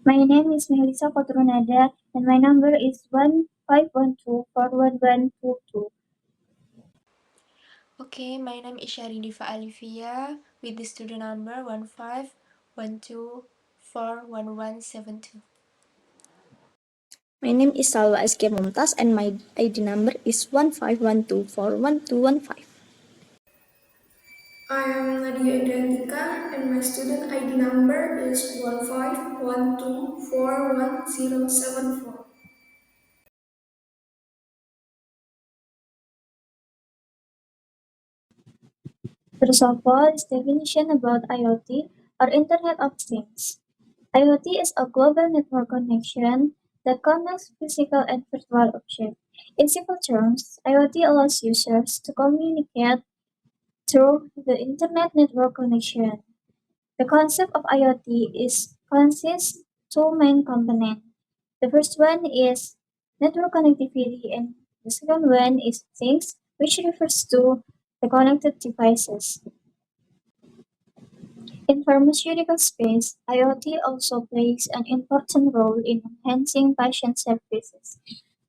My name is Melissa Kotrunada and my number is 1512411122. Okay, my name is Syaridiva Alivia with the student number 1512411172. My name is Salwa SK Mumtaz and my ID number is 1512411215. I am Nadia Identica and my student ID number is 1512411074. First of all, is definition about IoT or Internet of Things. IoT is a global network connection that connects physical and virtual objects. In simple terms, IoT allows users to communicate through the Internet network connection. The concept of IoT is consists two main components. The first one is network connectivity and the second one is things, which refers to the connected devices. In pharmaceutical space, IoT also plays an important role in enhancing patient services.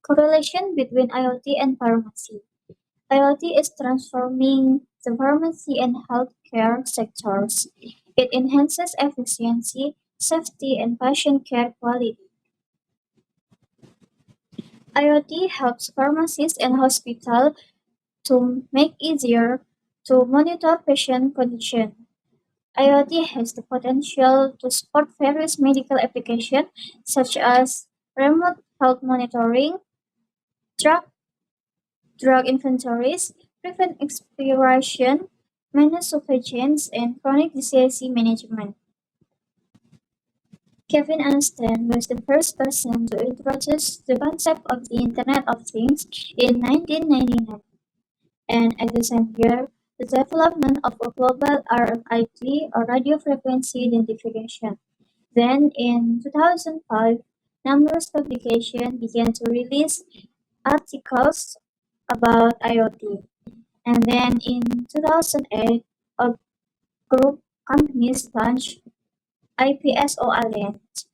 Correlation between IoT and pharmacy. IoT is transforming the pharmacy and healthcare sectors. It enhances efficiency, safety, and patient care quality. IoT helps pharmacies and hospitals to make easier to monitor patient condition. IoT has the potential to support various medical applications such as remote health monitoring, track drug inventories, prevent expiration, manage supply chains, and chronic disease management. Kevin Einstein was the first person to introduce the concept of the Internet of Things in 1999, and at the same year, the development of a global RFID or radio frequency identification. Then, in 2005, numerous publications began to release articles about IoT. And then in 2008, a group companies launched IPSO Alliance.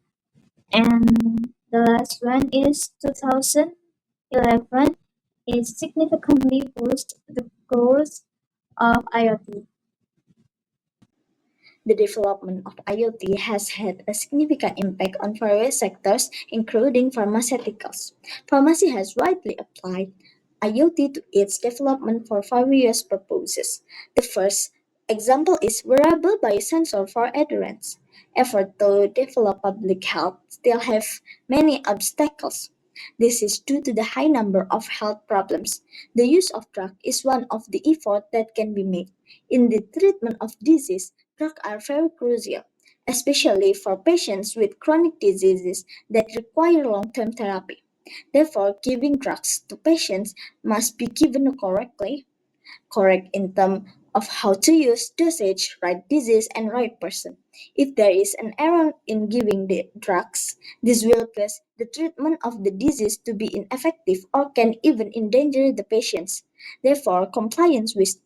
And the last one is 2011. It significantly boosts the growth of IoT. The development of IoT has had a significant impact on various sectors, including pharmaceuticals. Pharmacy has widely applied IoT to its development for various purposes. The first example is wearable biosensor for adherence. Efforts to develop public health still have many obstacles. This is due to the high number of health problems. The use of drug is one of the efforts that can be made. In the treatment of disease, drugs are very crucial, especially for patients with chronic diseases that require long-term therapy. Therefore, giving drugs to patients must be given correctly, correct in terms of how to use, dosage, right disease, and right person. If there is an error in giving the drugs, this will cause the treatment of the disease to be ineffective or can even endanger the patients. Therefore, compliance with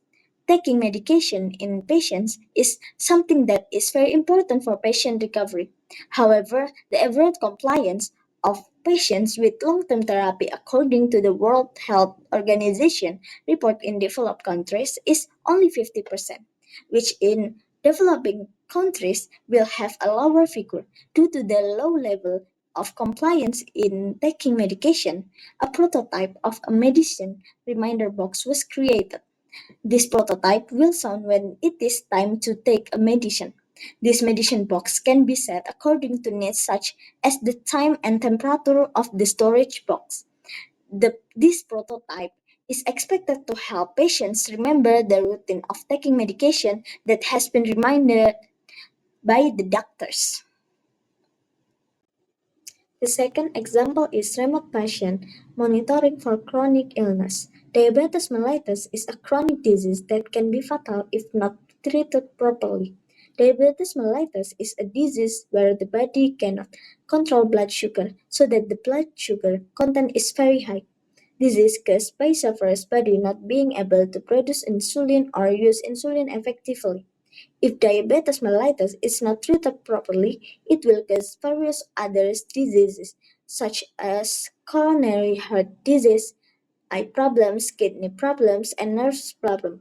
taking medication in patients is something that is very important for patient recovery. However, the average compliance of patients with long-term therapy according to the World Health Organization report in developed countries is only 50%, which in developing countries will have a lower figure due to the low level of compliance in taking medication. A prototype of a medicine reminder box was created. This prototype will sound when it is time to take a medicine. This medicine box can be set according to needs such as the time and temperature of the storage box. This prototype is expected to help patients remember the routine of taking medication that has been reminded by the doctors. The second example is remote patient monitoring for chronic illness. Diabetes mellitus is a chronic disease that can be fatal if not treated properly. Diabetes mellitus is a disease where the body cannot control blood sugar so that the blood sugar content is very high. This is caused by sufferer's body not being able to produce insulin or use insulin effectively. If diabetes mellitus is not treated properly, it will cause various other diseases such as coronary heart disease, eye problems, kidney problems, and nerve problems.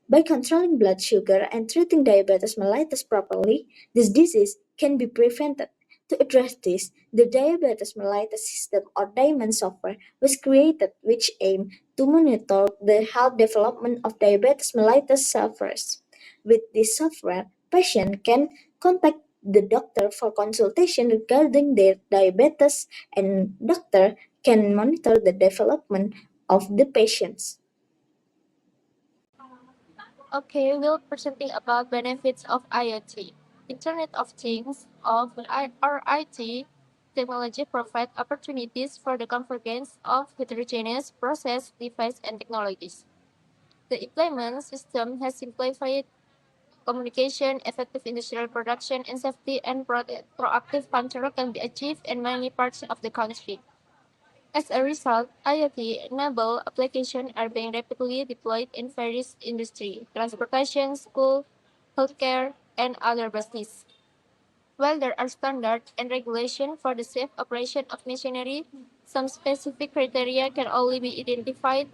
By controlling blood sugar and treating diabetes mellitus properly, this disease can be prevented. To address this, the Diabetes Mellitus System or DIAMOND software was created which aimed to monitor the health development of diabetes mellitus sufferers. With this software, patients can contact the doctor for consultation regarding their diabetes and doctor can monitor the development of the patients. Okay, we'll presenting about benefits of IoT. Internet of Things or IT technology provide opportunities for the convergence of heterogeneous process, device, and technologies. The employment system has simplified communication, effective industrial production, and safety and proactive control can be achieved in many parts of the country. As a result, IoT-enabled applications are being rapidly deployed in various industries, transportation, school, healthcare, and other business. While there are standards and regulations for the safe operation of machinery, some specific criteria can only be identified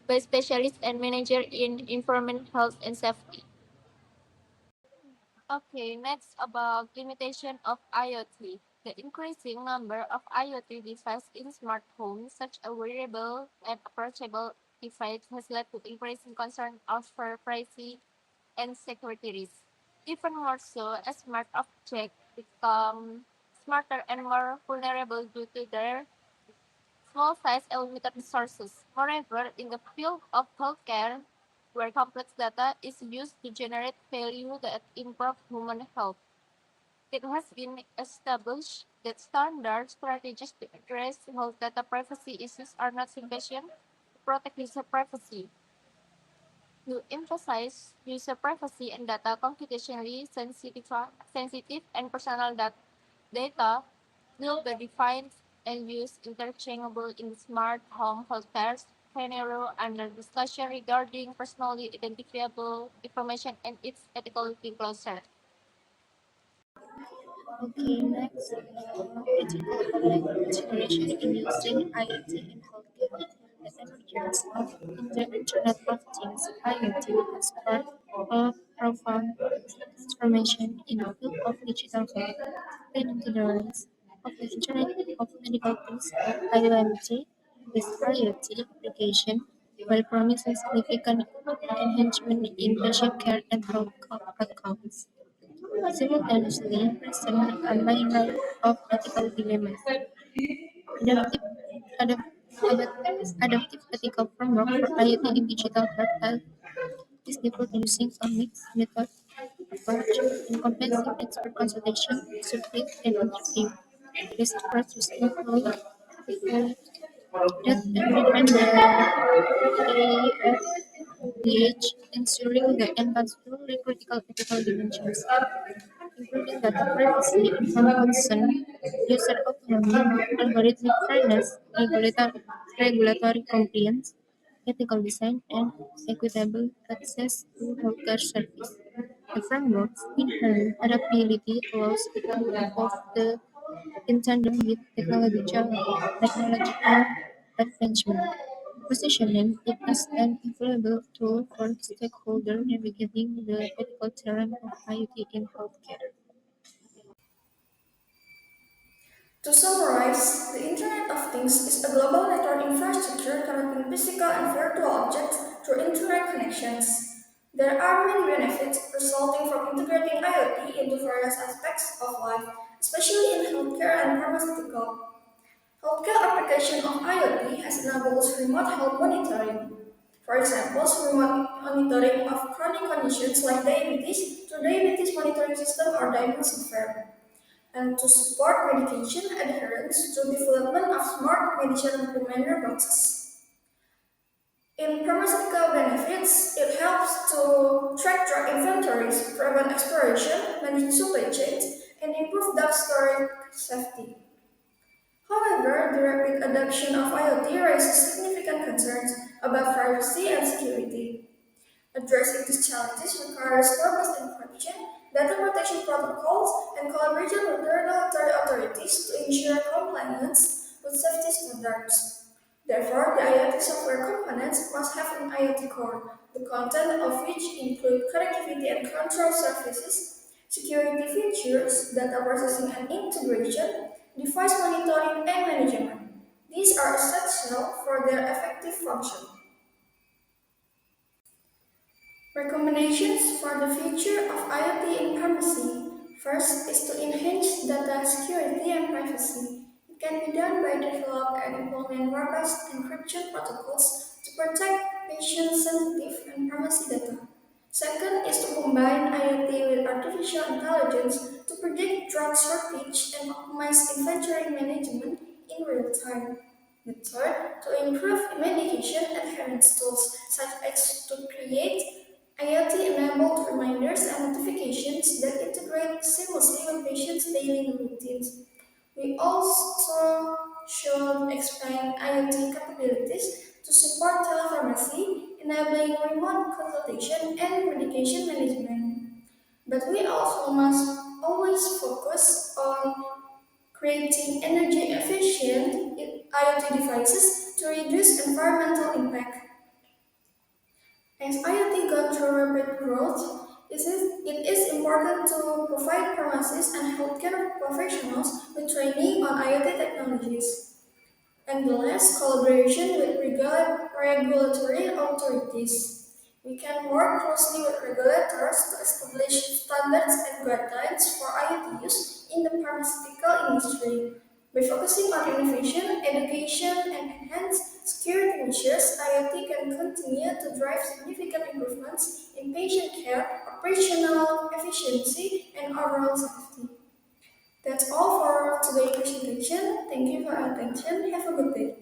by specialists and managers in environment, health, and safety. Okay, next about limitation of IoT. The increasing number of IoT devices in smart homes, such a wearable and approachable device, has led to increasing concern over privacy and security risks. Even more so, as smart objects become smarter and more vulnerable due to their small size and limited resources. Moreover, in the field of healthcare, where complex data is used to generate value that improve human health, it has been established that standard strategies to address health data privacy issues are not sufficient to protect user privacy. To emphasize user privacy and data computationally sensitive and personal data will be defined and used interchangeable in smart home healthcare scenario under discussion regarding personally identifiable information and its ethical disclosure. Okay, next, ethical consideration in using IoT in healthcare. The emergence of the Internet of Things (IoT) has sparked a profound transformation in the field of digital health, leading to the rise of the Internet of Medical Things or IoT. This IoT application, while promising significant enhancement in patient care and health outcomes, simultaneously present a myriad of ethical dilemmas. Adaptive, adapt, adaptive ethical framework for IoT in digital health is developed using a mixed method approach encompassing expert consultation, survey, and interview. This approach is employed that implement the AFDH, ensuring the advanced truly critical ethical dimensions, including data privacy, informed consent, user autonomy, algorithmic fairness, regulatory compliance, ethical design, and equitable access to healthcare service. The framework's inherent adaptability allows it to evolve in tandem with technological advancement, positioning it as an invaluable tool for stakeholders navigating the ethical terrain of IoT in healthcare. To summarize, the Internet of Things is a global network infrastructure connecting physical and virtual objects through Internet connections. There are many benefits resulting from integrating IoT into various aspects of life, especially in healthcare and pharmaceutical. Healthcare application of IoT has enabled remote health monitoring. For example, remote monitoring of chronic conditions like diabetes through diabetes monitoring system or diagnostic software, and to support medication adherence through development of smart medicine reminder boxes. In pharmaceutical benefits, it helps to track drug inventories, prevent expiration, manage supply chains, and improve drug storage safety. However, the rapid adoption of IoT raises significant concerns about privacy and security. Addressing these challenges requires robust encryption, information protocols, and collaboration with regulatory authorities to ensure compliance with safety standards. Therefore, the IoT software components must have an IoT core, the content of which include connectivity and control services, security features, data processing and integration, device monitoring and management. These are essential for their effective function. Recommendations for the future of IoT in pharmacy. First is to enhance data security and privacy. It can be done by developing and implementing robust encryption protocols to protect patient-sensitive and pharmacy data. Second is to combine IoT with artificial intelligence to predict drug shortage and optimize inventory management in real time. The third, to improve medication adherence tools, such as to create IoT-enabled reminders and notifications that integrate seamlessly with patients' daily routines. We also should expand IoT capabilities to support telepharmacy, enabling remote consultation and medication management. But we also must always focus on creating energy efficient IoT devices to reduce environmental impact. As IoT goes through rapid growth, it is important to provide pharmacists and healthcare professionals with training on IoT technologies. And the last, collaboration with regulatory authorities. We can work closely with regulators to establish standards and guidelines for IoT use in the pharmaceutical industry. By focusing on innovation, education, and enhanced security measures, IoT can continue to drive significant improvements in patient care, operational efficiency, and overall safety. That's all for today's presentation. Thank you for your attention. Have a good day.